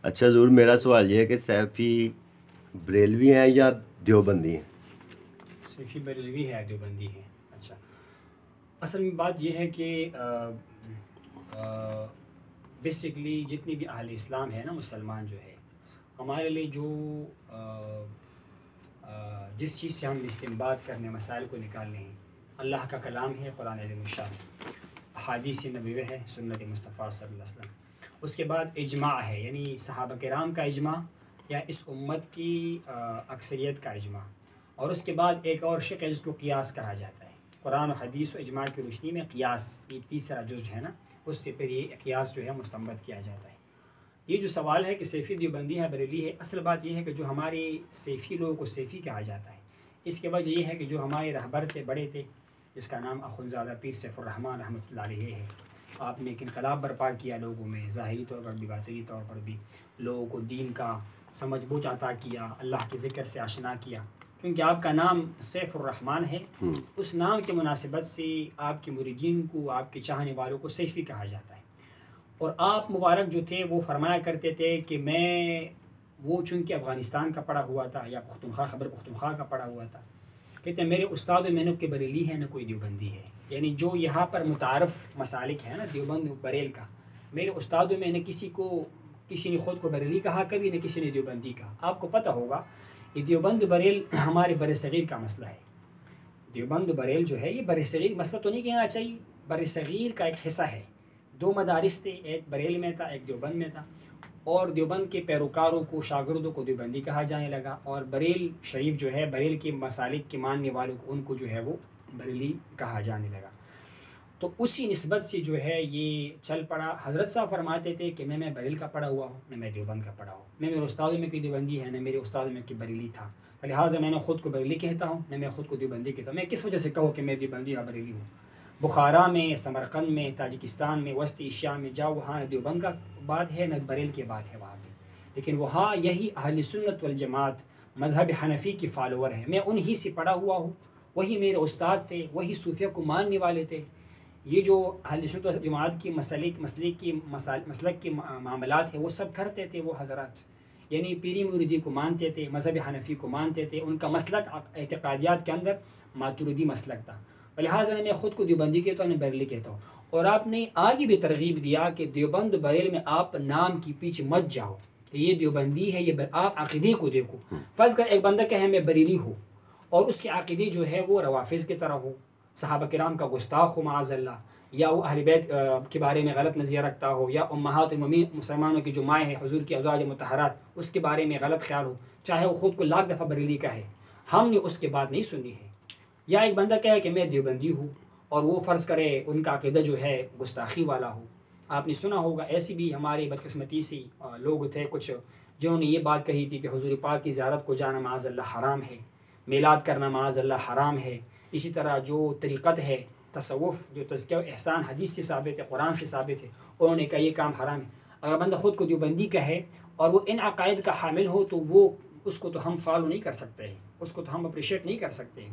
اچھا ضرور، میرا سوال یہ ہے کہ سیفی بریلوی ہیں یا دیوبندی ہیں؟ سیفی بریلوی ہے، دیوبندی ہے. اچھا، اصل میں بات یہ ہے کہ بیسکلی جتنی بھی اہل اسلام ہے نا، مسلمان جو ہے، ہمارے لیے جو جس چیز سے ہم استنباط کرنے، مسائل کو نکالنے ہیں، اللہ کا کلام ہے قرآن عظیم الشان، احادیث نبوی ہے سنت مصطفیٰ صلی اللہ علیہ وسلم. اس کے بعد اجماع ہے، یعنی صحابہ کرام کا اجماع یا اس امت کی اکثریت کا اجماع. اور اس کے بعد ایک اور شق ہے جس کو قیاس کہا جاتا ہے. قرآن و حدیث و اجماع کی روشنی میں قیاس، یہ تیسرا جز ہے نا، اس سے پھر یہ قیاس جو ہے مستنبط کیا جاتا ہے. یہ جو سوال ہے کہ سیفی دیوبندی ہے بریلی ہے، اصل بات یہ ہے کہ جو ہمارے سیفی لوگوں کو سیفی کہا جاتا ہے، اس کے وجہ یہ ہے کہ جو ہمارے رہبر تھے، بڑے تھے، جس کا نام اخندزادہ پیر سیف الرحمن رحمۃ اللہ علیہ ہے. آپ نے ایک انقلاب برپا کیا لوگوں میں، ظاہری طور پر بھی باطنی طور پر بھی. لوگوں کو دین کا سمجھ بوجھ عطا کیا، اللہ کے ذکر سے آشنا کیا. کیونکہ آپ کا نام سیف الرحمن ہے، اس نام کے مناسبت سے آپ کے مریدین کو، آپ کے چاہنے والوں کو سیفی کہا جاتا ہے. اور آپ مبارک جو تھے وہ فرمایا کرتے تھے کہ میں وہ چونکہ افغانستان کا پڑھا ہوا تھا یا پختونخوا، خیبر پختونخوا کا پڑھا ہوا تھا، کہتے ہیں میرے استاد میں نہ کوئی بریلی ہے نہ کوئی دیوبندی ہے. یعنی جو یہاں پر متعارف مسالک ہے نا دیوبند بریل کا، میرے استادوں میں نہ کسی نے خود کو بریلی کہا کبھی، نہ کسی نے دیوبندی کہا. آپ کو پتہ ہوگا یہ دیوبند بریل ہمارے بر صغیر کا مسئلہ ہے. دیوبند بریل جو ہے یہ بر صغیر مسئلہ تو نہیں کہنا چاہیے، بر صغیر کا ایک حصہ ہے. دو مدارس تھے، ایک بریل میں تھا ایک دیوبند میں تھا، اور دیوبند کے پیروکاروں کو، شاگردوں کو دیوبندی کہا جانے لگا، اور بریل شریف جو ہے، بریل کے مسالک کے ماننے والوں کو، ان کو جو ہے وہ بریلی کہا جانے لگا. تو اسی نسبت سے جو ہے یہ چل پڑا. حضرت صاحب فرماتے تھے کہ نہ میں بریل کا پڑھا ہوا ہوں نہ میں دیوبند کا پڑھا ہوں، نہ میرے استادوں میں کوئی دیوبندی ہے نہ میرے استادوں میں کوئی بریلی تھا، لہٰذا میں نے خود کو بریلی کہتا ہوں نہ میں خود کو دیوبندی کہتا ہوں. میں کس وجہ سے کہوں کہ میں دیوبندی یا بریلی ہوں؟ بخارا میں، سمرقند میں، تاجکستان میں، وسط ایشیا میں جاؤ، وہاں نہ دیوبند کا بات ہے نہ بریل کی بات ہے وہاں پہ، لیکن وہاں یہی اہل سنت والجماعت مذہب حنفی کی فالوور ہیں. میں انہی سے پڑھا ہوا ہوں، وہی میرے استاد تھے، وہی صوفیہ کو ماننے والے تھے. یہ جو اہل سنت والجماعت کی مسلک کی معاملات ہیں وہ سب کرتے تھے وہ حضرات. یعنی پیری مریدی کو مانتے تھے، مذہب حنفی کو مانتے تھے. ان کا مسلک اعتقادیات کے اندر ماتریدی مسلک تھا. لہٰذا میں خود کو دیوبندی کہتا ہوں، میں بریلی کہتا ہوں. اور آپ نے آگے بھی ترغیب دیا کہ دیوبند بریل میں آپ نام کے پیچھے مت جاؤ کہ یہ دیوبندی ہے، یہ آپ عقیدے کو دیکھو. فرض کر ایک بندہ کہے میں بریلی ہوں اور اس کے عقیدے جو ہے وہ روافظ کی طرح ہو، صحابہ کرام کا گستاخ ہو معاذ اللہ، یا وہ اہل بیت کے بارے میں غلط نظریہ رکھتا ہو، یا امہات المومنین مسلمانوں کی جو مائیں ہیں حضور کی ازواج مطہرات اس کے بارے میں غلط خیال ہو، چاہے وہ خود کو لاکھ دفعہ بریلی کا ہے، ہم نے اس کے بات نہیں سنی ہے. یا ایک بندہ کہے کہ میں دیوبندی ہوں اور وہ فرض کرے ان کا عقیدہ جو ہے گستاخی والا ہو. آپ نے سنا ہوگا ایسی بھی ہمارے بدقسمتی سے لوگ تھے کچھ جنہوں نے یہ بات کہی تھی کہ حضور پاک کی زیارت کو جانا معاذ اللہ حرام ہے، میلاد کرنا معاذ اللہ حرام ہے. اسی طرح جو طریقت ہے تصوف، جو تزکیہ و احسان حدیث سے ثابت ہے، قرآن سے ثابت ہے، انہوں نے کہا یہ کام حرام ہے. اگر بندہ خود کو دیوبندی کہے اور وہ ان عقائد کا حامل ہو تو وہ اس کو تو ہم فالو نہیں کر سکتے ہیں، اس کو تو ہم اپریشیٹ نہیں کر سکتے ہیں.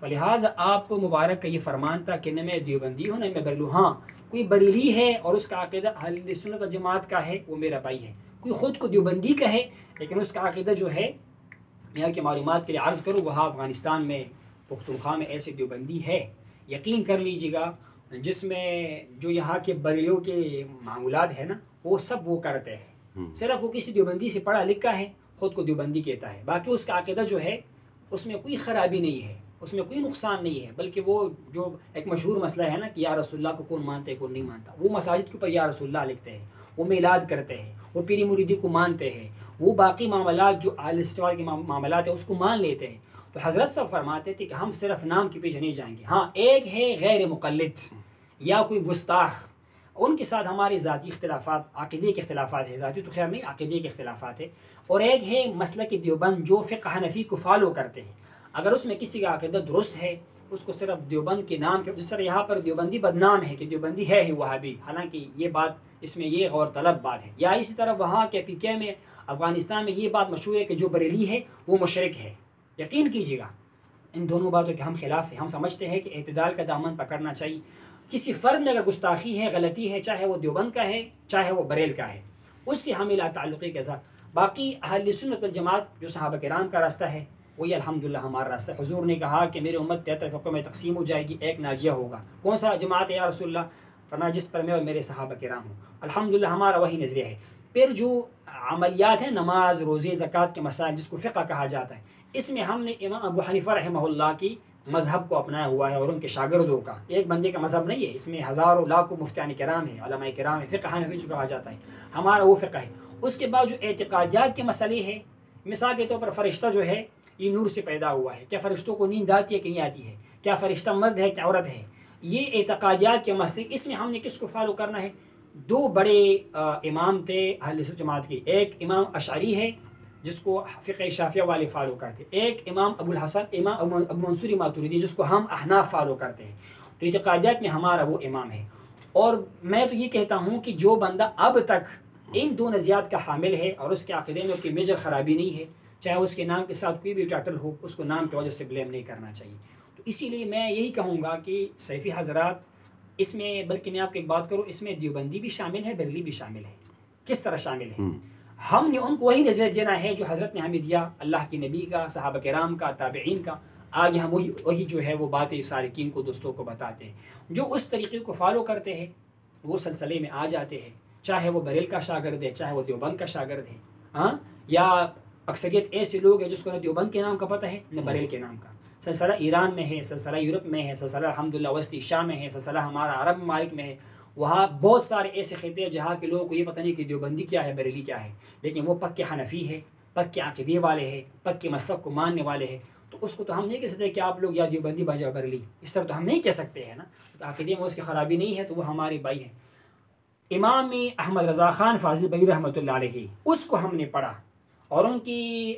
فلہٰذا آپ مبارک کا یہ فرمان تھا کہ نہ میں دیوبندی ہوں نہ میں بریلی ہوں. ہاں کوئی بریلی ہے اور اس کا عقیدہ اہل سنت و جماعت کا ہے، وہ میرا بھائی ہے. کوئی خود کو دیوبندی کہے لیکن اس کا عقیدہ جو ہے، میں کہ معلومات کے لیے عرض کروں، وہاں افغانستان میں پختونخوا میں ایسے دیوبندی ہے، یقین کر لیجیے گا، جس میں جو یہاں کے بریلیوں کے معمولات ہیں نا وہ سب وہ کرتے ہیں. صرف وہ کسی دیوبندی سے پڑھا لکھا ہے، خود کو دیوبندی کہتا ہے، باقی اس کا عقیدہ جو ہے اس میں کوئی خرابی نہیں ہے، اس میں کوئی نقصان نہیں ہے. بلکہ وہ جو ایک مشہور مسئلہ ہے نا کہ یا رسول اللہ کو کون مانتے ہے کون نہیں مانتا، وہ مساجد کے اوپر یا رسول اللہ لکھتے ہیں، وہ میلاد کرتے ہیں، وہ پیری مریدی کو مانتے ہیں، وہ باقی معاملات جو اہل سنت کے معاملات ہیں اس کو مان لیتے ہیں. تو حضرت صاحب فرماتے تھے کہ ہم صرف نام کے پیچھے نہیں جائیں گے. ہاں ایک ہے غیر مقلد یا کوئی گستاخ، ان کے ساتھ ہمارے ذاتی اختلافات، عقیدے کے اختلافات ہیں، ذاتی تو خیر نہیں، عقیدے کے اختلافات ہیں. اور ایک ہے مسلک دیوبند جو فقہ حنفی کو فالو کرتے ہیں. اگر اس میں کسی کا عقیدہ درست ہے اس کو صرف دیوبند کے نام کے، جس طرح یہاں پر دیوبندی بدنام ہے کہ دیوبندی ہے ہی وہابی، حالانکہ یہ بات اس میں یہ غور طلب بات ہے. یا اسی طرح وہاں کے پی کے میں افغانستان میں یہ بات مشہور ہے کہ جو بریلی ہے وہ مشرک ہے. یقین کیجیے گا ان دونوں باتوں کے ہم خلاف ہیں. ہم سمجھتے ہیں کہ اعتدال کا دامن پکڑنا چاہیے. کسی فرد میں اگر گستاخی ہے، غلطی ہے، چاہے وہ دیوبند کا ہے چاہے وہ بریل کا ہے، اس سے ہمیں لا تعلقی کے ساتھ. باقی اہل سنت والجماعت جو صحابہ کرام کا راستہ ہے وہی الحمدللہ ہمارا راستہ ہے. حضور نے کہا کہ میری امت 73 فرقوں میں تقسیم ہو جائے گی، ایک ناجیہ ہوگا. کون سا جماعت ہے یا رسول اللہ؟ فرمایا جس پر میں اور میرے صحابہ کرام ہوں. الحمدللہ ہمارا وہی نظریہ ہے. پھر جو عملیات ہیں، نماز، روزے، زکوٰۃ کے مسائل جس کو فقہ کہا جاتا ہے، اس میں ہم نے امام ابو حنیفہ رحمہ اللہ کی مذہب کو اپنایا ہوا ہے اور ان کے شاگردوں کا. ایک بندے کا مذہب نہیں ہے، اس میں ہزاروں لاکھوں مفتیان کرام ہیں، علماء کرام ہیں. فقہ حنفی جو کہا جاتا ہے ہمارا وہ فقہ ہے. اس کے بعد جو اعتقادیات کے مسئلے ہیں، مثال کے طور پر فرشتہ جو ہے یہ نور سے پیدا ہوا ہے. کیا فرشتوں کو نیند آتی ہے کہ نہیں آتی ہے؟ کیا فرشتہ مرد ہے کہ عورت ہے؟ یہ اعتقادیات کے مسئلے. اس میں ہم نے کس کو فالو کرنا ہے؟ دو بڑے امام تھے اہل سنت جماعت کے. ایک امام اشعری ہے جس کو فقہ شافعیہ والے فالو کرتے، ایک امام ابو منصور ماتریدی جس کو ہم احناف فالو کرتے ہیں. تو اعتقادیات میں ہمارا وہ امام ہے. اور میں تو یہ کہتا ہوں کہ جو بندہ اب تک ان دو نظریات کا حامل ہے اور اس کے عقیدے میں کوئی میجر خرابی نہیں ہے، چاہے اس کے نام کے ساتھ کوئی بھی ٹائٹل ہو، اس کو نام کی وجہ سے بلیم نہیں کرنا چاہیے. تو اسی لیے میں یہی کہوں گا کہ سیفی حضرات اس میں، بلکہ میں آپ کو ایک بات کروں، اس میں دیوبندی بھی شامل ہے، بریلی بھی شامل ہے. کس طرح شامل ہے؟ ہم نے ان کو وہی نظریہ دینا ہے جو حضرت نے ہمیں دیا، اللہ کے نبی کا، صحابہ کرام کا، تابعین کا. آگے ہم وہی جو ہے وہ باتیں سالکین کو، دوستوں کو بتاتے ہیں. جو اس طریقے کو فالو کرتے ہیں وہ سلسلے میں آ جاتے ہیں، چاہے وہ بریل کا شاگرد ہے، چاہے وہ دیوبند کا شاگرد ہے. ہاں، یا اکثریت ایسے لوگ ہیں جس کو نہ دیوبند کے نام کا پتہ ہے نہ بریل کے نام کا. سلسلہ ایران میں ہے، سلسلہ یورپ میں ہے، سلسلہ الحمدللہ وسطی شام میں ہے، سلسلہ ہمارا عرب ممالک میں ہے. وہاں بہت سارے ایسے خطے ہیں جہاں کے لوگوں کو یہ پتہ نہیں کہ دیوبندی کیا ہے، بریلی کیا ہے، لیکن وہ پکے حنفی ہے، پکے عقیدے والے ہیں، پکے مسلک کو ماننے والے ہیں. تو اس کو تو ہم نہیں کہہ سکتے کہ آپ لوگ یا دیوبندی بن جاؤ بریلی، اس طرح تو ہم نہیں کہہ سکتے ہیں نا. عقیدے میں اس کی خرابی نہیں ہے تو وہ ہمارے بھائی ہیں. امام احمد رضا خان فاضل بری رحمۃ اللہ علیہ، اس کو ہم نے پڑھا اور ان کی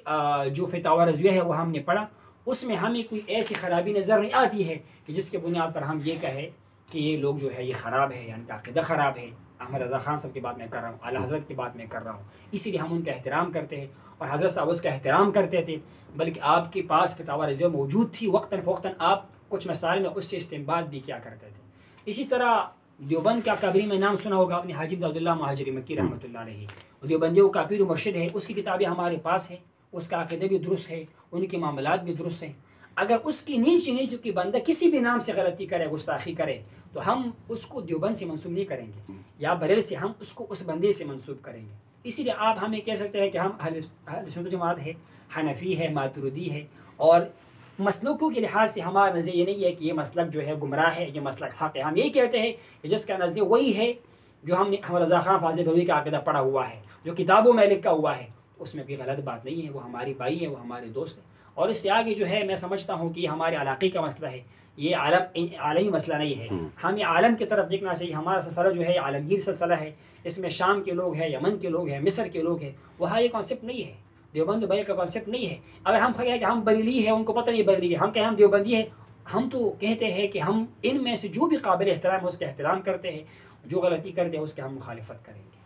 جو فتاوی رضویہ ہے وہ ہم نے پڑھا. اس میں ہمیں کوئی ایسی خرابی نظر نہیں آتی ہے کہ جس کے بنیاد پر ہم یہ کہیں کہ یہ لوگ جو ہے یہ خراب ہے یا ان کا عقیدہ خراب ہے. احمد رضا خان صاحب کی بات میں کر رہا ہوں، اعلیٰ حضرت کی بات میں کر رہا ہوں. اسی لیے ہم ان کا احترام کرتے ہیں اور حضرت صاحب اس کا احترام کرتے تھے. بلکہ آپ کے پاس فتاوی رضویہ موجود تھی، وقتاً فوقتاً آپ کچھ مسائل میں اس سے استنباط بھی کیا کرتے تھے. اسی طرح دیوبند کا کابری میں نام سنا ہوگا اپنے حاجی عبداللہ مہاجری مکی رحمۃ اللہ علیہ. دیوبندیوں کا پیر و مرشد ہے، اس کی کتابیں ہمارے پاس ہیں، اس کا عقیدہ بھی درست ہے، ان کے معاملات بھی درست ہیں. اگر اس کی نیچی کی بندہ کسی بھی نام سے غلطی کرے، گستاخی کرے، تو ہم اس کو دیوبند سے منسوب نہیں کریں گے یا بریل سے، ہم اس کو اس بندے سے منسوب کریں گے. اسی لیے آپ ہمیں کہہ سکتے ہیں کہ ہم اہل سنت جماعت ہے، حنفی ہے، ماتریدی ہے. اور مسلکوں کے لحاظ سے ہمارا نظریہ یہ نہیں ہے کہ یہ مسلک جو ہے گمراہ ہے، یہ مسلک حق ہے. ہم یہی کہتے ہیں کہ جس کا نظریہ وہی ہے جو ہم نے احمد رضا خان فاضل بریلوی کا عقیدہ پڑھا ہوا ہے، جو کتابوں میں لکھا ہوا ہے، اس میں کوئی غلط بات نہیں ہے. وہ ہماری بھائی ہیں، وہ ہمارے دوست ہیں. اور اس سے آگے جو ہے میں سمجھتا ہوں کہ یہ ہمارے علاقے کا مسئلہ ہے، یہ عالمی مسئلہ نہیں ہے. ہمیں عالم کی طرف دیکھنا چاہیے. ہمارا سلسلہ جو ہے عالمگیر سلسلہ ہے، اس میں شام کے لوگ ہیں، یمن کے لوگ ہیں، مصر کے لوگ ہیں. وہاں یہ کانسیپٹ نہیں ہے، دیوبند بھائی کا کانسیپٹ نہیں ہے. اگر ہم کہیں کہ ہم بریلی ہیں، ان کو پتہ نہیں بریلی ہے، ہم کہیں ہم دیوبندی ہیں، ہم تو کہتے ہیں کہ ہم ان میں سے جو بھی قابل احترام ہے اس کا احترام کرتے ہیں، جو غلطی کرتے ہیں اس کی ہم مخالفت کریں گے.